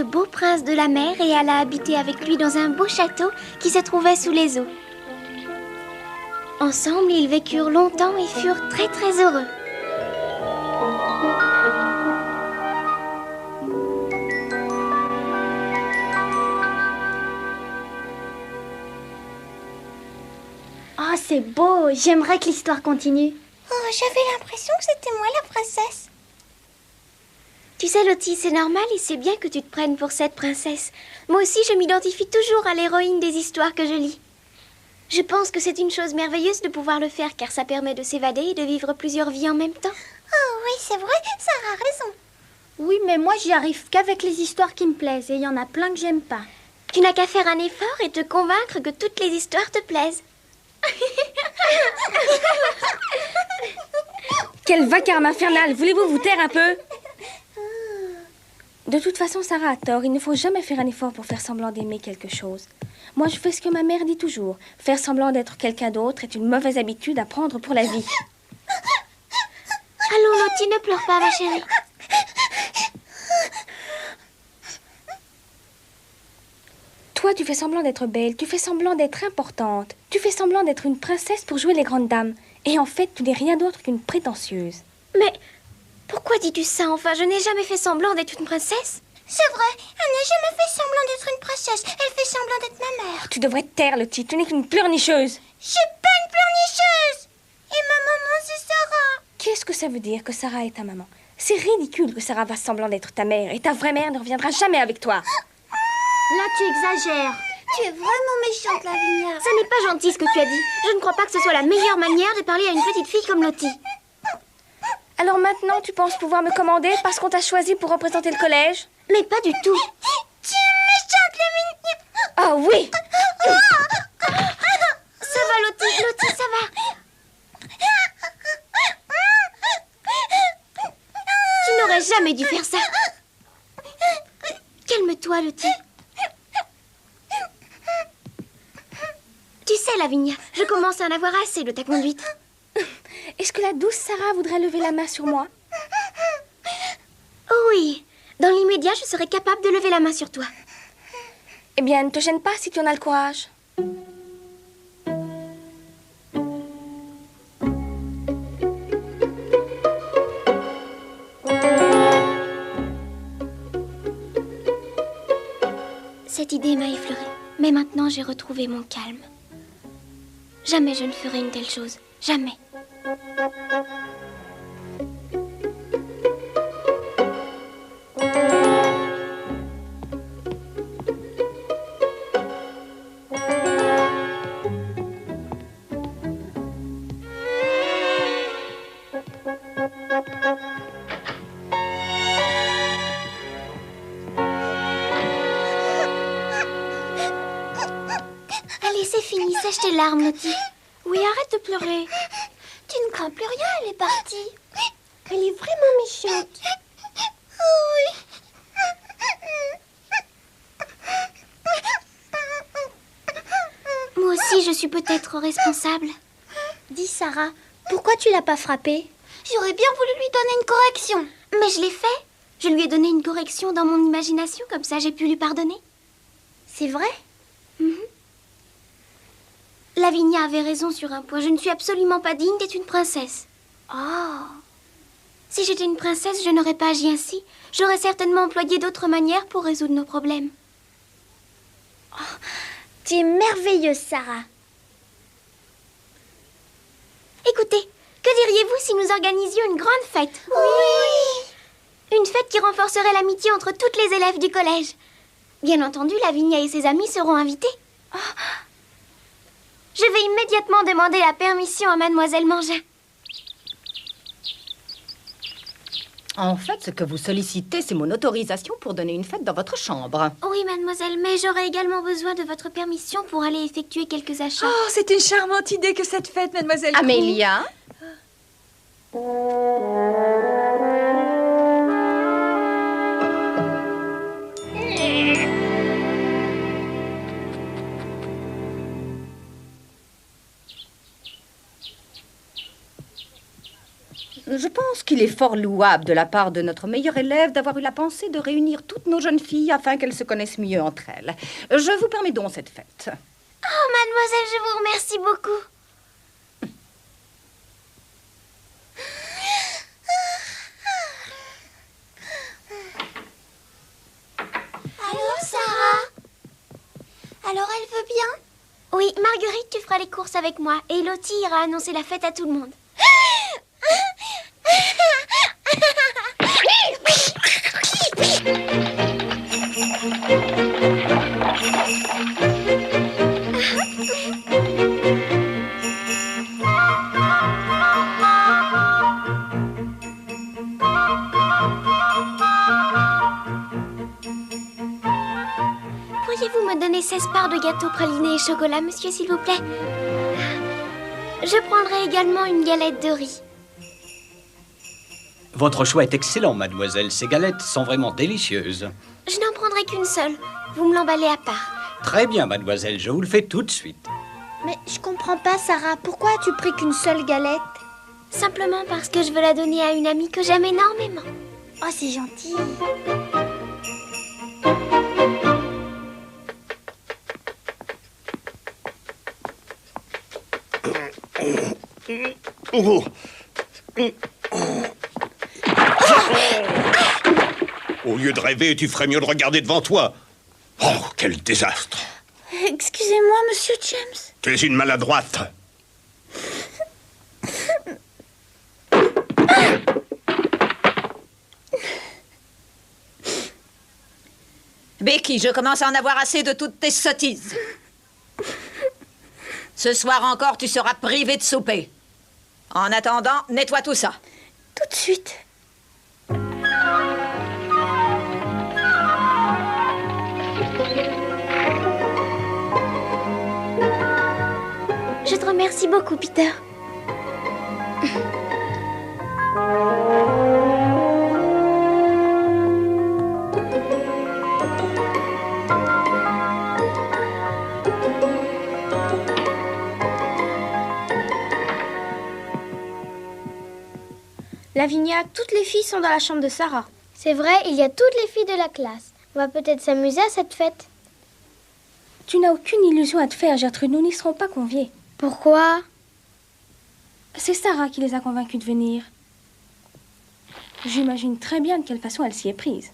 le beau prince de la mer et alla habiter avec lui dans un beau château qui se trouvait sous les eaux. Ensemble, ils vécurent longtemps et furent très très heureux. Oh, c'est beau! J'aimerais que l'histoire continue. Oh, j'avais l'impression que c'était moi la princesse. Tu sais, Lottie, c'est normal et c'est bien que tu te prennes pour cette princesse. Moi aussi, je m'identifie toujours à l'héroïne des histoires que je lis. Je pense que c'est une chose merveilleuse de pouvoir le faire car ça permet de s'évader et de vivre plusieurs vies en même temps. Oh oui, c'est vrai, Sarah a raison. Oui, mais moi, j'y arrive qu'avec les histoires qui me plaisent et il y en a plein que j'aime pas. Tu n'as qu'à faire un effort et te convaincre que toutes les histoires te plaisent. Quel vacarme infernal! Voulez-vous vous taire un peu? De toute façon, Sarah a tort. Il ne faut jamais faire un effort pour faire semblant d'aimer quelque chose. Moi, je fais ce que ma mère dit toujours. Faire semblant d'être quelqu'un d'autre est une mauvaise habitude à prendre pour la vie. Allons, Lottie, ne pleure pas, ma chérie. Toi, tu fais semblant d'être belle, tu fais semblant d'être importante. Tu fais semblant d'être une princesse pour jouer les grandes dames. Et en fait, tu n'es rien d'autre qu'une prétentieuse. Mais pourquoi dis-tu ça, enfin? Je n'ai jamais fait semblant d'être une princesse. C'est vrai, elle n'a jamais fait semblant d'être une princesse. Elle fait semblant d'être ma mère. Tu devrais te taire, Lottie. Tu n'es qu'une pleurnicheuse. Je suis pas une pleurnicheuse. Et ma maman, c'est Sarah. Qu'est-ce que ça veut dire que Sarah est ta maman? C'est ridicule que Sarah fasse semblant d'être ta mère. Et ta vraie mère ne reviendra jamais avec toi. Là, tu exagères. Tu es vraiment méchante, Lavinia. Ça n'est pas gentil ce que tu as dit. Je ne crois pas que ce soit la meilleure manière de parler à une petite fille comme Lottie. Alors maintenant, tu penses pouvoir me commander parce qu'on t'a choisi pour représenter le collège? Mais pas du tout. Tu es méchante, Lavinia. Ah oui! Ça va, Lottie, Lottie, ça va. Tu n'aurais jamais dû faire ça. Calme-toi, Lottie. Tu sais, Lavinia, je commence à en avoir assez de ta conduite. Est-ce que la douce Sarah voudrait lever la main sur moi? Oh oui, dans l'immédiat, je serais capable de lever la main sur toi. Eh bien, ne te gêne pas si tu en as le courage. Cette idée m'a effleurée, mais maintenant j'ai retrouvé mon calme. Jamais je ne ferai une telle chose, jamais. Allez, c'est fini, sèche tes larmes, Lottie. Oui, arrête de pleurer. Tu ne crains plus rien, elle est partie. Elle est vraiment méchante. Oui. Moi aussi, je suis peut-être responsable. Dis, Sarah, pourquoi tu l'as pas frappée? J'aurais bien voulu lui donner une correction. Mais je l'ai fait. Je lui ai donné une correction dans mon imagination, comme ça j'ai pu lui pardonner. C'est vrai? Lavinia avait raison sur un point. Je ne suis absolument pas digne d'être une princesse. Oh. Si j'étais une princesse, je n'aurais pas agi ainsi. J'aurais certainement employé d'autres manières pour résoudre nos problèmes. Tu es merveilleuse, Sarah. Écoutez, que diriez-vous si nous organisions une grande fête? Oui. Une fête qui renforcerait l'amitié entre toutes les élèves du collège. Bien entendu, Lavinia et ses amis seront invités. Je vais immédiatement demander la permission à Mademoiselle Mangin. En fait, ce que vous sollicitez, c'est mon autorisation pour donner une fête dans votre chambre. Oui, mademoiselle, mais j'aurai également besoin de votre permission pour aller effectuer quelques achats. Oh, c'est une charmante idée que cette fête, mademoiselle. Amélia? Je pense qu'il est fort louable de la part de notre meilleure élève d'avoir eu la pensée de réunir toutes nos jeunes filles afin qu'elles se connaissent mieux entre elles. Je vous permets donc cette fête. Oh, mademoiselle, je vous remercie beaucoup. Alors, Sarah? Alors, elle veut bien? Oui, Marguerite, tu feras les courses avec moi. Et Lottie ira annoncer la fête à tout le monde. Pourriez-vous me donner 16 parts de gâteau praliné et chocolat, monsieur, s'il vous plaît? Je prendrai également une galette de riz. Votre choix est excellent, mademoiselle. Ces galettes sont vraiment délicieuses. Je n'en prendrai qu'une seule. Vous me l'emballez à part. Très bien, mademoiselle. Je vous le fais tout de suite. Mais je comprends pas, Sarah. Pourquoi as-tu pris qu'une seule galette? Simplement parce que je veux la donner à une amie que j'aime énormément. Oh, c'est gentil. Oh. Au lieu de rêver, tu ferais mieux de regarder devant toi. Oh, quel désastre! Excusez-moi, monsieur James. Tu es une maladroite. Becky, je commence à en avoir assez de toutes tes sottises. Ce soir encore, tu seras privée de souper. En attendant, nettoie tout ça. Tout de suite. Je te remercie beaucoup, Peter. Lavinia, toutes les filles sont dans la chambre de Sarah. C'est vrai, il y a toutes les filles de la classe. On va peut-être s'amuser à cette fête. Tu n'as aucune illusion à te faire, Gertrude. Nous n'y serons pas conviés. Pourquoi? C'est Sarah qui les a convaincus de venir. J'imagine très bien de quelle façon elle s'y est prise.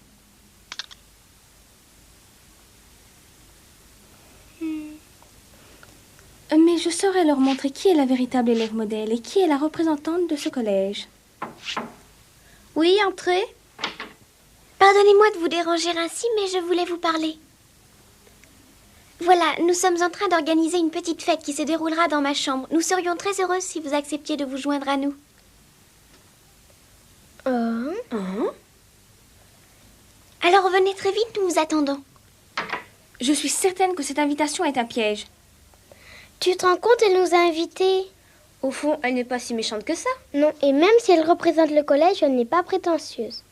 Mais je saurais leur montrer qui est la véritable élève modèle et qui est la représentante de ce collège. Oui, entrez. Pardonnez-moi de vous déranger ainsi, mais je voulais vous parler. Voilà, nous sommes en train d'organiser une petite fête qui se déroulera dans ma chambre. Nous serions très heureuses si vous acceptiez de vous joindre à nous. Alors venez très vite, nous vous attendons. Je suis certaine que cette invitation est un piège. Tu te rends compte, elle nous a invités. Au fond, elle n'est pas si méchante que ça. Non, et même si elle représente le collège, elle n'est pas prétentieuse.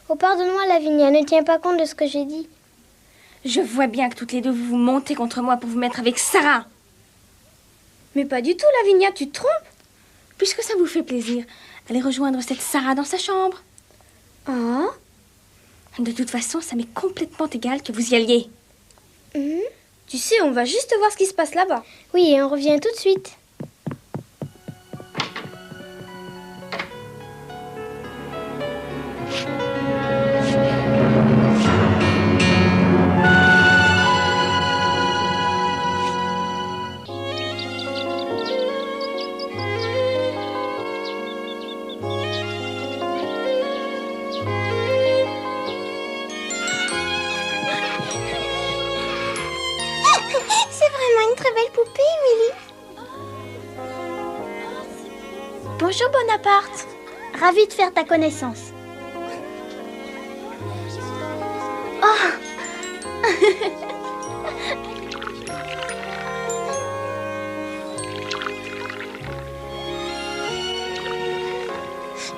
Oh, pardonne-moi, Lavinia, ne tiens pas compte de ce que j'ai dit. Je vois bien que toutes les deux vous vous montez contre moi pour vous mettre avec Sarah. Mais pas du tout, Lavinia, tu te trompes. Puisque ça vous fait plaisir, allez rejoindre cette Sarah dans sa chambre. Ah. De toute façon, ça m'est complètement égal que vous y alliez. Tu sais, on va juste voir ce qui se passe là-bas. Oui, et on revient tout de suite. C'est vraiment une très belle poupée, Émilie. Bonjour Bonaparte. Ravie de faire ta connaissance.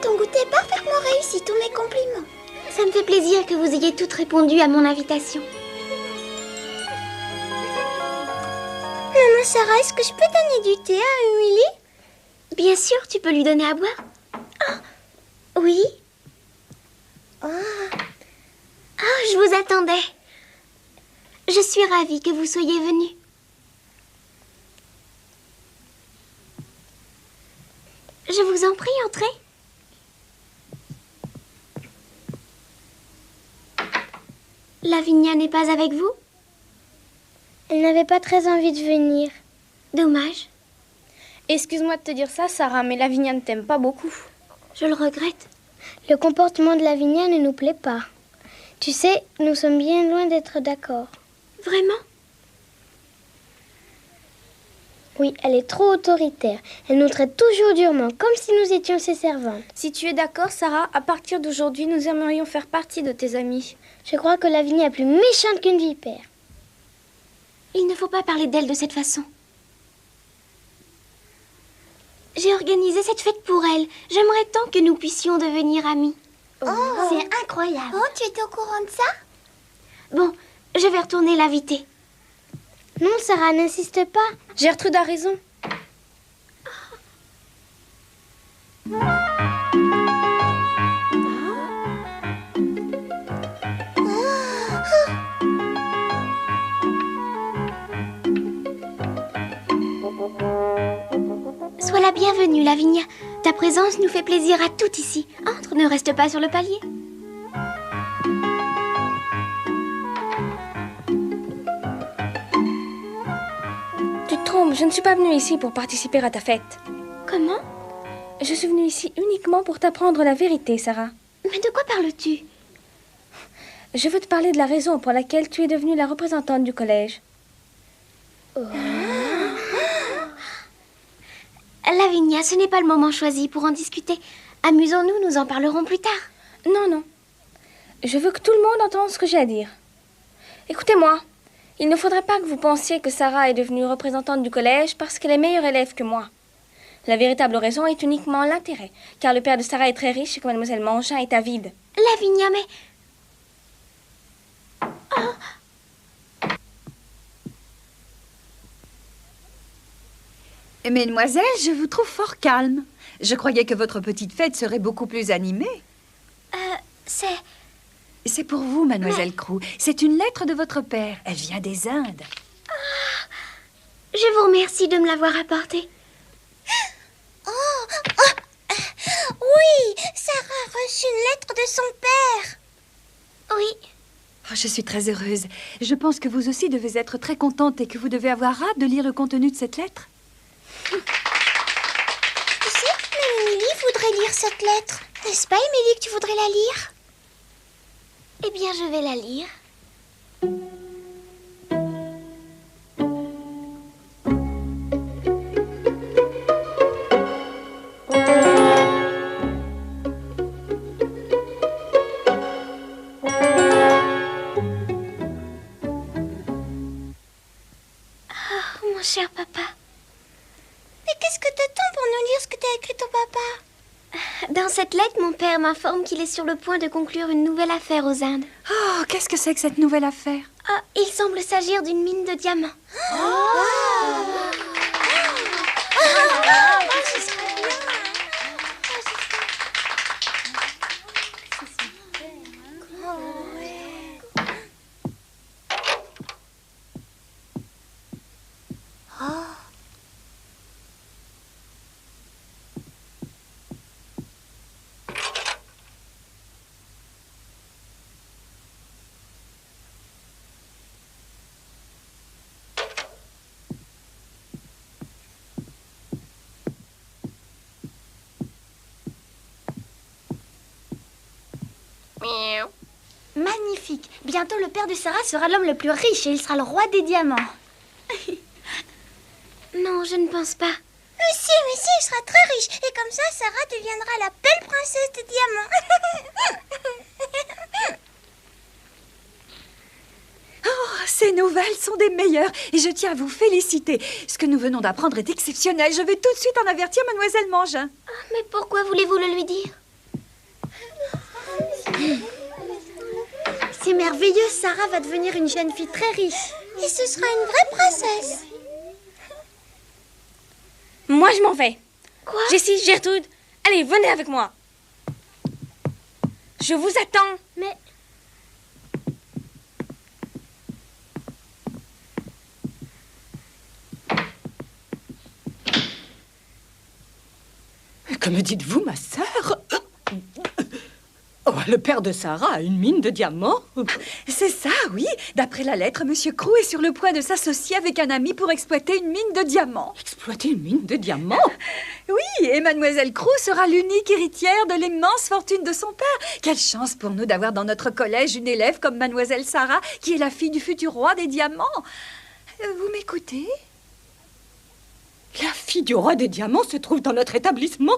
Ton goûter est parfaitement réussi, tous mes compliments. Ça me fait plaisir que vous ayez toutes répondu à mon invitation. Maman Sarah, est-ce que je peux donner du thé à Émilie? Bien sûr, tu peux lui donner à boire. Oh, oui. Oh, je vous attendais. Je suis ravie que vous soyez venu. Je vous en prie, entrez. Lavinia n'est pas avec vous? Elle n'avait pas très envie de venir. Dommage. Excuse-moi de te dire ça, Sarah, mais Lavinia ne t'aime pas beaucoup. Je le regrette. Le comportement de Lavinia ne nous plaît pas. Tu sais, nous sommes bien loin d'être d'accord. Vraiment? Oui, elle est trop autoritaire. Elle nous traite toujours durement, comme si nous étions ses servantes. Si tu es d'accord, Sarah, à partir d'aujourd'hui, nous aimerions faire partie de tes amis. Je crois que Lavinia est plus méchante qu'une vipère. Il ne faut pas parler d'elle de cette façon. J'ai organisé cette fête pour elle. J'aimerais tant que nous puissions devenir amis. C'est incroyable. Oh, tu étais au courant de ça? Bon, je vais retourner l'inviter. Non, Sarah, n'insiste pas. Gertrude a raison. Sois la bienvenue, Lavinia. Ta présence nous fait plaisir à toutes ici. Entre, ne reste pas sur le palier. Tu te trompes, je ne suis pas venue ici pour participer à ta fête. Comment? Je suis venue ici uniquement pour t'apprendre la vérité, Sarah. Mais de quoi parles-tu? Je veux te parler de la raison pour laquelle tu es devenue la représentante du collège. Lavinia, ce n'est pas le moment choisi pour en discuter. Amusons-nous, nous en parlerons plus tard. Non, non. Je veux que tout le monde entende ce que j'ai à dire. Écoutez-moi. Il ne faudrait pas que vous pensiez que Sarah est devenue représentante du collège parce qu'elle est meilleure élève que moi. La véritable raison est uniquement l'intérêt, car le père de Sarah est très riche et que mademoiselle Mangin est avide. Lavinia, mais... Mesdemoiselles, je vous trouve fort calme. Je croyais que votre petite fête serait beaucoup plus animée. C'est pour vous, mademoiselle Crew. C'est une lettre de votre père. Elle vient des Indes. Je vous remercie de me l'avoir apportée. Oui, Sarah a reçu une lettre de son père. Oui. Oh, je suis très heureuse. Je pense que vous aussi devez être très contente et que vous devez avoir hâte de lire le contenu de cette lettre. Tu sais, même Émilie voudrait lire cette lettre. N'est-ce pas, Émilie, que tu voudrais la lire? Eh bien, je vais la lire. Oh, mon cher papa. Mais qu'est-ce que t'attends pour nous lire ce que t'as écrit ton papa? Dans cette lettre, mon père m'informe qu'il est sur le point de conclure une nouvelle affaire aux Indes. Oh, qu'est-ce que c'est que cette nouvelle affaire? Ah, il semble s'agir d'une mine de diamants. Ce serait bien. Magnifique. Bientôt, le père de Sarah sera l'homme le plus riche et il sera le roi des diamants. Non, je ne pense pas. Mais si, il sera très riche. Et comme ça, Sarah deviendra la belle princesse des diamants. Oh, ces nouvelles sont des meilleures et je tiens à vous féliciter. Ce que nous venons d'apprendre est exceptionnel. Je vais tout de suite en avertir mademoiselle Mangin. Mais pourquoi voulez-vous le lui dire? C'est merveilleux, Sarah va devenir une jeune fille très riche. Et ce sera une vraie princesse. Moi, je m'en vais. Quoi? Jessie, Gertrude, allez, venez avec moi. Je vous attends. Mais Que me dites-vous, ma sœur? Oh, le père de Sarah a une mine de diamants. C'est ça, oui. D'après la lettre, Monsieur Crew est sur le point de s'associer avec un ami pour exploiter une mine de diamants. Exploiter une mine de diamants? Oui, et Mademoiselle Crew sera l'unique héritière de l'immense fortune de son père. Quelle chance pour nous d'avoir dans notre collège une élève comme Mademoiselle Sarah, qui est la fille du futur roi des diamants. Vous m'écoutez? La fille du roi des diamants se trouve dans notre établissement.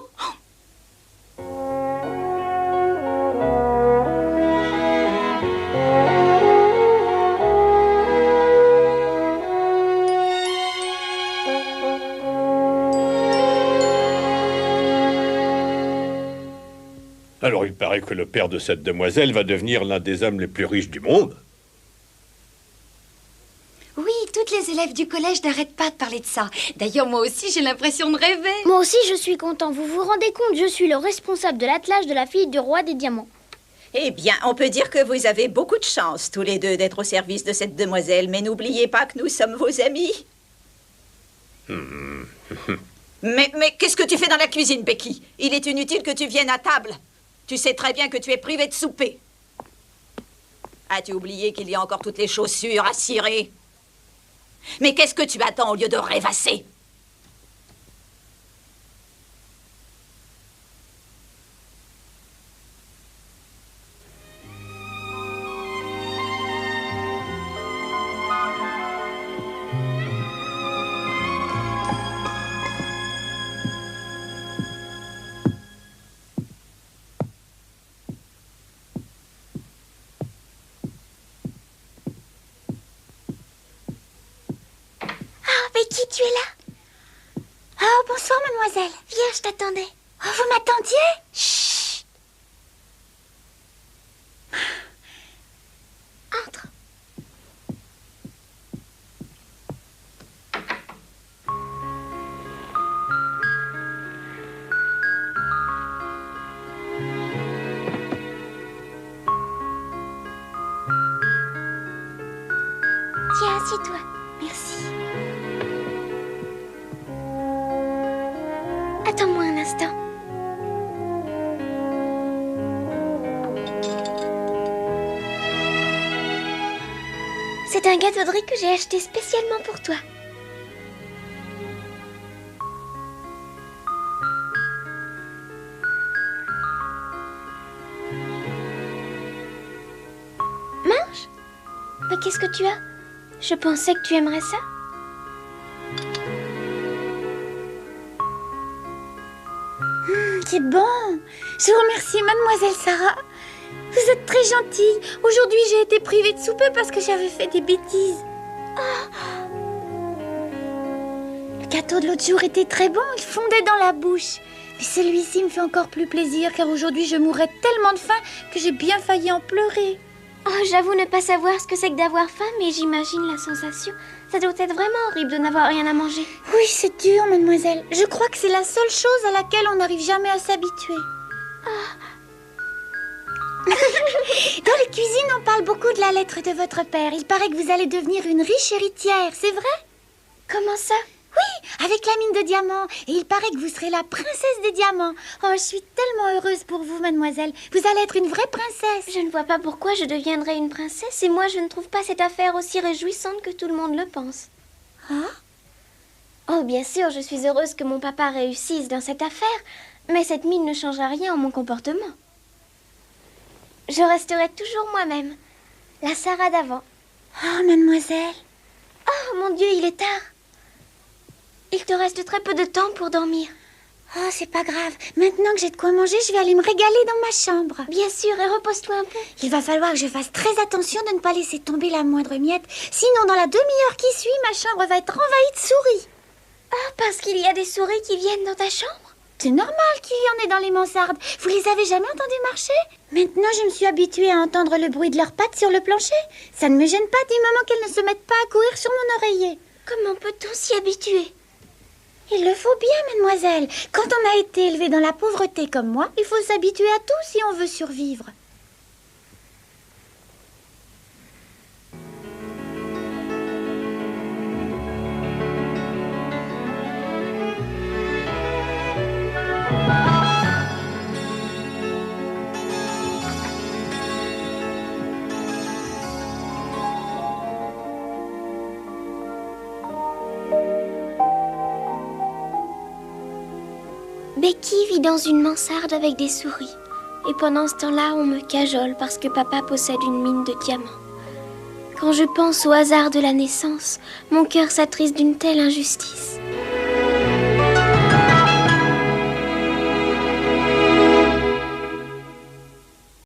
Alors il paraît que le père de cette demoiselle va devenir l'un des hommes les plus riches du monde. Oui, toutes les élèves du collège n'arrêtent pas de parler de ça. D'ailleurs, moi aussi, j'ai l'impression de rêver. moi aussi, je suis content. Vous vous rendez compte, je suis le responsable de l'attelage de la fille du roi des diamants. Eh bien, on peut dire que vous avez beaucoup de chance, tous les deux, d'être au service de cette demoiselle. Mais n'oubliez pas que nous sommes vos amis. Mais qu'est-ce que tu fais dans la cuisine, Becky? Il est inutile que tu viennes à table. Tu sais très bien que tu es privée de souper. As-tu oublié qu'il y a encore toutes les chaussures à cirer? Mais qu'est-ce que tu attends au lieu de rêvasser? Becky, tu es là? Oh, bonsoir, mademoiselle. Viens, je t'attendais. Oh, vous m'attendiez? Chut. Entre. Tiens, assieds-toi. Merci. Attends-moi un instant. C'est un gâteau de riz que j'ai acheté spécialement pour toi. Mange. Mais qu'est-ce que tu as? Je pensais que tu aimerais ça. C'est bon. Je vous remercie, mademoiselle Sarah. Vous êtes très gentille. Aujourd'hui, j'ai été privée de souper parce que j'avais fait des bêtises. Le gâteau de l'autre jour était très bon, il fondait dans la bouche. Mais celui-ci me fait encore plus plaisir car aujourd'hui, je mourrais tellement de faim que j'ai bien failli en pleurer. Oh, j'avoue ne pas savoir ce que c'est que d'avoir faim, mais j'imagine la sensation. Ça doit être vraiment horrible de n'avoir rien à manger. Oui, c'est dur, mademoiselle. Je crois que c'est la seule chose à laquelle on n'arrive jamais à s'habituer. Dans les cuisines, on parle beaucoup de la lettre de votre père. Il paraît que vous allez devenir une riche héritière, c'est vrai? Comment ça? Oui, avec la mine de diamants. Et il paraît que vous serez la princesse des diamants. Oh, je suis tellement heureuse pour vous, mademoiselle. Vous allez être une vraie princesse. Je ne vois pas pourquoi je deviendrais une princesse et moi je ne trouve pas cette affaire aussi réjouissante que tout le monde le pense. Ah? Oh, bien sûr, je suis heureuse que mon papa réussisse dans cette affaire, mais cette mine ne changera rien en mon comportement. Je resterai toujours moi-même, la Sarah d'avant. Oh, mademoiselle. Oh, mon Dieu, il est tard. Il te reste très peu de temps pour dormir. Oh, c'est pas grave. Maintenant que j'ai de quoi manger, je vais aller me régaler dans ma chambre. Bien sûr, et repose-toi un peu. Il va falloir que je fasse très attention de ne pas laisser tomber la moindre miette. Sinon, dans la demi-heure qui suit, ma chambre va être envahie de souris. Ah, parce qu'il y a des souris qui viennent dans ta chambre? C'est normal qu'il y en ait dans les mansardes. Vous les avez jamais entendues marcher? Maintenant, je me suis habituée à entendre le bruit de leurs pattes sur le plancher. Ça ne me gêne pas du moment qu'elles ne se mettent pas à courir sur mon oreiller. Comment peut-on s'y habituer? Il le faut bien, mademoiselle. Quand on a été élevé dans la pauvreté comme moi, il faut s'habituer à tout si on veut survivre. Becky vit dans une mansarde avec des souris. Et pendant ce temps-là, on me cajole parce que papa possède une mine de diamants. Quand je pense au hasard de la naissance, mon cœur s'attriste d'une telle injustice.